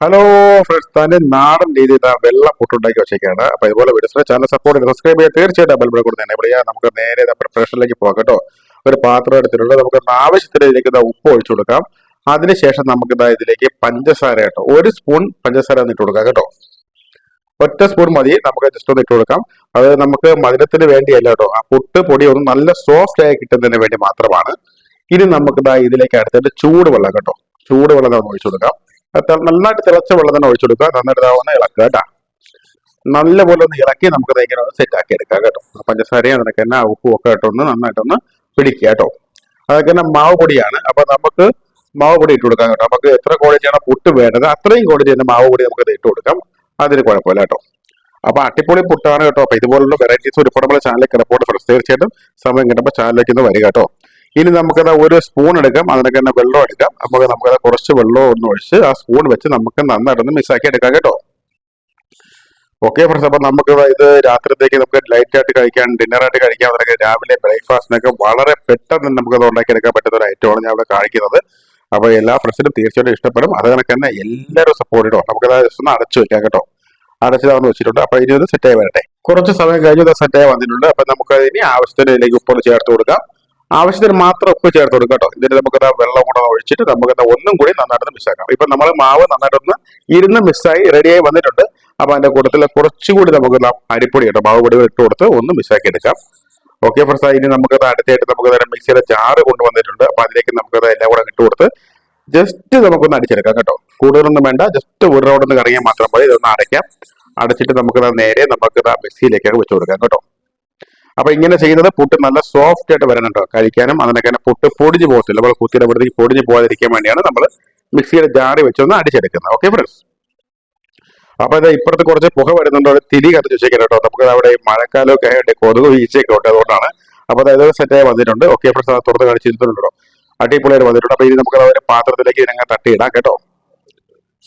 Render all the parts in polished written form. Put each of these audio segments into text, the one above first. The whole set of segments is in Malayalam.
ഹലോ ഫ്രണ്ട്സ്, തന്നെ നാടൻ രീതിയിൽ വെള്ള പുട്ടുണ്ടാക്കി വെച്ചേക്കാണ്. അപ്പൊ ഇതുപോലെ വീഡിയോസിന്റെ ചാനൽ സപ്പോർട്ട് ചെയ്ത് സബ്സ്ക്രൈബ് ചെയ്യുക. തീർച്ചയായിട്ടും ബെൽ ബട്ടൺ കൊടുത്ത് എനേബിൾ ചെയ്യുക. നമുക്ക് നേരെ പ്രിപ്പറേഷനിലേക്ക് പോകാം കേട്ടോ. ഒരു പാത്രം എടുത്തിട്ടുണ്ട്. നമുക്ക് ആവശ്യത്തിന് ഇതിലേക്ക് ഉപ്പ് ഒഴിച്ചു കൊടുക്കാം. അതിനുശേഷം നമുക്ക് ഇതിലേക്ക് പഞ്ചസാര കേട്ടോ, 1 സ്പൂൺ പഞ്ചസാര ഇട്ട് കൊടുക്കാം കേട്ടോ. ഒറ്റ സ്പൂൺ മതി, നമുക്ക് ജസ്റ്റ് ഒന്ന് ഇട്ട് കൊടുക്കാം. അത് നമുക്ക് മധുരത്തിന് വേണ്ടിയല്ല കേട്ടോ, ആ പുട്ട് പൊടി ഒന്ന് നല്ല സോഫ്റ്റ് ആയി കിട്ടുന്നതിന് വേണ്ടി മാത്രമാണ്. ഇനി നമുക്ക് ഇതിലേക്ക് അടുത്തിട്ട് ചൂടുവെള്ളം കേട്ടോ, ചൂടുവെള്ളം നമുക്ക് ഒഴിച്ചു കൊടുക്കാം. നന്നായിട്ട് തിളച്ച വെള്ളം തന്നെ ഒഴിച്ചു കൊടുക്കുക. നന്നായിട്ട് ഒന്ന് ഇളക്കുക കേട്ടോ. നല്ലപോലെ ഒന്ന് ഇളക്കി നമുക്ക് ഇങ്ങനെ സെറ്റ് ആക്കി എടുക്കാം കേട്ടോ. പഞ്ചസാരയും അതിനൊക്കെ തന്നെ ഉപ്പും ഒക്കെ ഇട്ടൊന്ന് നന്നായിട്ടൊന്ന് പിടിക്കുക കേട്ടോ. അതൊക്കെ തന്നെ മാവ് പൊടിയാണ്. അപ്പൊ നമുക്ക് മാവ് പൊടി ഇട്ട് കൊടുക്കാം കേട്ടോ. നമുക്ക് എത്ര ക്വാളിറ്റിയാണ് പുട്ട് വേണ്ടത് അത്രയും ക്വാളിറ്റി തന്നെ മാവ് പൊടി നമുക്ക് ഇട്ട് കൊടുക്കാം. അതിന് കുഴപ്പമില്ല കേട്ടോ. അപ്പൊ അട്ടിപ്പൊളി പുട്ടാണ് കേട്ടോ. അപ്പൊ ഇതുപോലുള്ള വെറൈറ്റീസ് ഒരുപാട് നമ്മുടെ ചാനലിൽ കിടപ്പുണ്ട്. തീർച്ചയായിട്ടും സമയം കിട്ടുമ്പോൾ ചാനലിലേക്ക് ഒന്ന് വരിക കേട്ടോ. ഇനി നമുക്കത് 1 സ്പൂൺ എടുക്കാം. അതിനൊക്കെ തന്നെ വെള്ളം എടുക്കാം. നമുക്ക് നമുക്കത് കുറച്ച് വെള്ളം ഒന്ന് ഒഴിച്ച് ആ സ്പൂൺ വെച്ച് നമുക്ക് നന്നായിട്ടൊന്ന് മിക്സാക്കി എടുക്കാം കേട്ടോ. ഓക്കെ ഫ്രണ്ട്സ്, അപ്പൊ നമുക്ക് ഇത് രാത്രിത്തേക്ക് നമുക്ക് ലൈറ്റ് ആയിട്ട് കഴിക്കാൻ, ഡിന്നറായിട്ട് കഴിക്കാൻ, അതൊക്കെ രാവിലെ ബ്രേക്ക്ഫാസ്റ്റിനൊക്കെ വളരെ പെട്ടെന്ന് നമുക്കത് ഉണ്ടാക്കിയെടുക്കാൻ പറ്റുന്ന ഒരു ഐറ്റമാണ് ഞാൻ ഇവിടെ കാണിക്കുന്നത്. അപ്പൊ എല്ലാ ഫ്രണ്ട്സിനും തീർച്ചയായിട്ടും ഇഷ്ടപ്പെടും. അത് കണക്ക് തന്നെ എല്ലാവരും സപ്പോർട്ട് ചെയ്തോ. നമുക്കത് ജസ്റ്റ് ഒന്ന് അടച്ചു വെക്കാം കേട്ടോ. അടച്ചതാണെന്ന് വെച്ചിട്ടുണ്ട്. അപ്പൊ ഇനി ഒന്ന് സെറ്റായി വരട്ടെ. കുറച്ച് സമയം കഴിഞ്ഞ് ഇത് സെറ്റായി വന്നിട്ടുണ്ട്. അപ്പൊ നമുക്ക് ഇനി ആവശ്യത്തിന് ഇതിലേക്ക് ഉപ്പൊന്ന് ചേർത്ത് കൊടുക്കാം. ആവശ്യത്തിന് മാത്രം ഉപ്പ് ചേർത്ത് കൊടുക്കാം കേട്ടോ. ഇതിന് നമുക്ക് വെള്ളം കൂടെ ഒഴിച്ചിട്ട് നമുക്ക് ഒന്നും കൂടി നന്നായിട്ട് മിക്സാക്കാം. ഇപ്പൊ നമ്മൾ മാവ് നന്നായിട്ടൊന്ന് ഇരുന്ന് മിക്സായി റെഡിയായി വന്നിട്ടുണ്ട്. അപ്പൊ അതിന്റെ കൂട്ടത്തിൽ കുറച്ചുകൂടി നമുക്ക് അരിപ്പൊടി കേട്ടോ, മാവ് പൊടി ഇട്ട് കൊടുത്ത് ഒന്ന് മിക്സാക്കി എടുക്കാം. ഓക്കെ ഫ്രണ്ട്സ്, ഇനി നമുക്കത് അടുത്തായിട്ട് നമുക്ക് മിക്സിയുടെ ജാറ് കൊണ്ടുവന്നിട്ടുണ്ട്. അപ്പൊ അതിലേക്ക് നമുക്കത് എല്ലാം കൂടെ ഇട്ട് കൊടുത്ത് ജസ്റ്റ് നമുക്കൊന്ന് അടിച്ചെടുക്കാം കേട്ടോ. കൂടുതലൊന്നും വേണ്ട, ജസ്റ്റ് ഒരു റൗണ്ട് ഒന്ന് കറങ്ങിയാൽ മാത്രം മതി. ഇതൊന്ന് അടയ്ക്കാം. അടച്ചിട്ട് നമുക്കത് നേരെ നമുക്ക് മിക്സിയിലേക്ക് വെച്ച് കൊടുക്കാം കേട്ടോ. അപ്പൊ ഇങ്ങനെ ചെയ്യുന്നത് പുട്ട് നല്ല സോഫ്റ്റ് ആയിട്ട് വരാനുണ്ടോ, കഴിക്കാനും അതിനൊക്കെ പുട്ട് പൊടിഞ്ഞു പോകത്തില്ല. നമ്മൾ കുത്തിയുടെ പുറത്തേക്ക് പൊടിഞ്ഞു പോകാതിരിക്കാൻ വേണ്ടിയാണ് നമ്മൾ മിക്സിയുടെ ജാറി വെച്ചൊന്ന് അടിച്ചെടുക്കുന്നത്. ഓക്കെ ഫ്രണ്ട്സ്, അപ്പൊ ഇത് ഇപ്പുറത്ത് കുറച്ച് പുക വരുന്നുണ്ടോ, തിരി കത്തിച്ച് വെച്ചേക്കാം കേട്ടോ. നമുക്ക് അവിടെ മഴക്കാലമൊക്കെ ആയിട്ട് കൊതുക് വീഴ്ചയൊക്കെ ഉണ്ട്, അതുകൊണ്ടാണ്. അപ്പൊ അതായത് സെറ്റായി വന്നിട്ടുണ്ട്. ഓക്കെ ഫ്രണ്ട്സ്, അത് തുറന്ന് കാണിച്ചിട്ടുണ്ടോ, അടിപൊളിയായിട്ട് വന്നിട്ടുണ്ട്. അപ്പൊ ഇനി നമുക്ക് ഒരു പാത്രത്തിലേക്ക് ഇതിനങ്ങനെ തട്ടിയിടാം കേട്ടോ.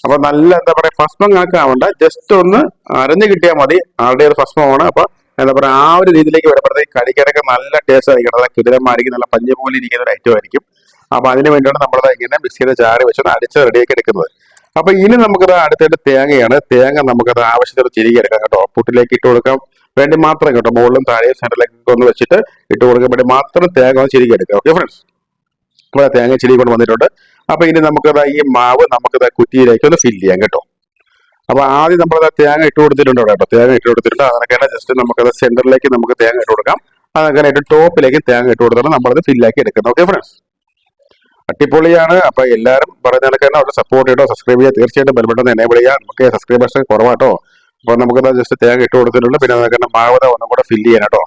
അപ്പൊ നല്ല എന്താ പറയാ, ഭസ്മം കണക്കാവണ്ട, ജസ്റ്റ് ഒന്ന് അരഞ്ഞു കിട്ടിയാൽ മതി. ആളുടെ ഒരു ഭസ്മമാണ്. അപ്പൊ എന്താ പറയാ, ആ ഒരു രീതിയിലേക്ക് വരുമ്പോഴത്തേക്ക് കഴിക്കാനൊക്കെ നല്ല ടേസ്റ്റ് ആയിരിക്കും. അതായത് കുതിരമായിരിക്കും, നല്ല പഞ്ഞ പോലെ ഇരിക്കുന്ന ഒരു ഐറ്റം ആയിരിക്കും. അപ്പൊ അതിന് വേണ്ടിയാണ് നമ്മളത് ഇങ്ങനെ മിക്സിയുടെ ജാറി വെച്ചൊന്ന് അടിച്ച് റെഡിയാക്കി എടുക്കുന്നത്. അപ്പൊ ഇനി നമുക്കത് അടുത്തായിട്ട് തേങ്ങയാണ്. തേങ്ങ നമുക്കത് ആവശ്യത്തിന് ചിരികി എടുക്കാം കേട്ടോ. പുട്ടിലേക്ക് ഇട്ട് കൊടുക്കാം വേണ്ടി മാത്രം കേട്ടോ. മുകളിലും താഴെയും സെന്ററിലേക്ക് ഒന്ന് വെച്ചിട്ട് ഇട്ട് കൊടുക്കാൻ വേണ്ടി മാത്രം തേങ്ങ ഒന്ന് ചിരികി എടുക്കാം. ഓക്കെ ഫ്രണ്ട്സ്, അപ്പോൾ തേങ്ങ ചിരികി കൊണ്ട് വന്നിട്ടുണ്ട്. അപ്പൊ ഇനി നമുക്കത് ഈ മാവ് നമുക്കത് കുറ്റിയിലേക്ക് ഒന്ന് ഫില്ല് ചെയ്യാം കേട്ടോ. അപ്പൊ ആദ്യം നമ്മളത് തേങ്ങ ഇട്ട് കൊടുത്തിട്ടുണ്ട് കേട്ടോ. തേങ്ങ ഇട്ട് കൊടുത്തിട്ടുണ്ട്. അതിനൊക്കെ ജസ്റ്റ് നമുക്കത് സെന്ററിലേക്ക് നമുക്ക് തേങ്ങ ഇട്ട് കൊടുക്കാം. അതങ്ങനെ ടോപ്പിലേക്ക് തേങ്ങ ഇട്ട് കൊടുത്തിട്ട് നമ്മളത് ഫില്ലാക്കി എടുക്കുന്നത്. ഓക്കെ ഫ്രണ്ട്സ്, അടിപൊളിയാണ്. അപ്പൊ എല്ലാവരും പറയുന്ന കണക്ക് അവിടെ സപ്പോർട്ട് ചെയ്തോ, സബ്സ്ക്രൈബ് ചെയ്യുക. തീർച്ചയായിട്ടും ബെൽ ബട്ടൺ എനേബിൾ ചെയ്യുക. നമുക്ക് സബ്സ്ക്രൈബേഴ്സ് കുറവാട്ടോ. അപ്പൊ നമുക്കത് ജസ്റ്റ് തേങ്ങ ഇട്ട് കൊടുത്തിട്ടുണ്ട്. പിന്നെ അതൊക്കെ മാവത ഒന്നും കൂടെ ഫില്ല് ചെയ്യാൻ കേട്ടോ.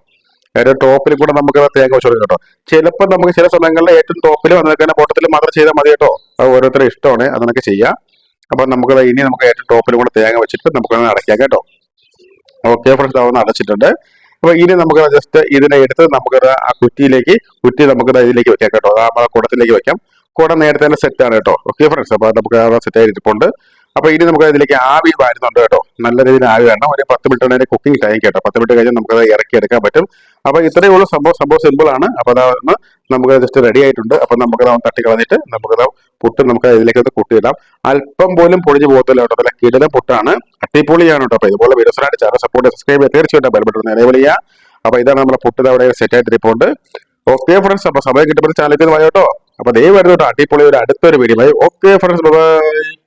ഏറ്റവും ടോപ്പിൽ കൂടെ നമുക്ക് തേങ്ങ വെച്ച് കൊടുക്കാം കേട്ടോ. ചിലപ്പോൾ നമുക്ക് ചില സമയങ്ങളിൽ ഏറ്റവും ടോപ്പിലും അതൊക്കെ ബോട്ടത്തിൽ മാത്രം ചെയ്താൽ മതി കേട്ടോ. അത് ഓരോരുത്തരും ഇഷ്ടമാണ്, അതൊക്കെ ചെയ്യാം. അപ്പൊ നമുക്ക് ഇനി നമുക്ക് ഏറ്റവും ടോപ്പിൽ കൂടെ തേങ്ങ വെച്ചിട്ട് നമുക്കൊന്ന് അടയ്ക്കാം കേട്ടോ. ഓക്കെ ഫ്രണ്ട്സ്, അതൊന്ന് അടച്ചിട്ടുണ്ട്. അപ്പൊ ഇനി നമുക്ക് ജസ്റ്റ് ഇതിനെ എടുത്ത് നമുക്കത് ആ കുറ്റി നമുക്കത് ഇതിലേക്ക് വെക്കാം കേട്ടോ. ആ കുടത്തിലേക്ക് വെക്കാം. കുടം നേരത്തെ തന്നെ സെറ്റ് ആണ് കേട്ടോ. ഓക്കെ ഫ്രണ്ട്സ്, അപ്പൊ നമുക്ക് സെറ്റ് ആയി ഇരിപ്പുണ്ട്. അപ്പൊ ഇനി നമുക്ക് ഇതിലേക്ക് ആവി വരുന്നുണ്ട് കേട്ടോ. നല്ല രീതിയിൽ ആവി വേണം. ഒരു 10 മിനിറ്റ് കുക്കിംഗ് ടൈം കേട്ടോ. 10 മിനിറ്റ് കഴിഞ്ഞാൽ നമുക്കത് ഇറക്കി എടുക്കാൻ പറ്റും. അപ്പൊ ഇത്രയേ ഉള്ളൂ സംഭവം സിമ്പിൾ ആണ്. അപ്പൊ അതൊന്ന് നമുക്ക് ജസ്റ്റ് റെഡി ആയിട്ടുണ്ട്. അപ്പൊ നമുക്കത് തട്ടി കളഞ്ഞിട്ട് നമുക്കത് പുട്ട് നമുക്ക് ഇതിലേക്ക് കുട്ടിയിടാം. അല്പം പോലും പൊടിഞ്ഞു പോകത്തില്ല കേട്ടോ. നല്ല കിടല പുട്ടാണ്, അടിപൊളിയാണ് കേട്ടോ. അപ്പൊ ഇതുപോലെ വീഡിയോസിനായിട്ട് ചാനൽ സപ്പോർട്ട് സബ്സ്ക്രൈബ് ചെയ്യുക. തീർച്ചയായിട്ടും ബെൽ ബട്ടൺ എനേബിൾ ചെയ്യുക. അപ്പൊ ഇതാണ് നമ്മുടെ പുട്ട് അവിടെ സെറ്റ് ആയിട്ട് ഇരിപ്പുണ്ട്. ഓക്കെ ഫ്രണ്ട്സ്, അപ്പൊ സമയം കിട്ടുമ്പോൾ ചാനലിലേക്ക് വായോ കേട്ടോ. അപ്പൊ ദയവായിരുന്നു കേട്ടോ. അടിപൊളി ഒരു അടുത്തൊരു വീഡിയോ. Okay friends, by.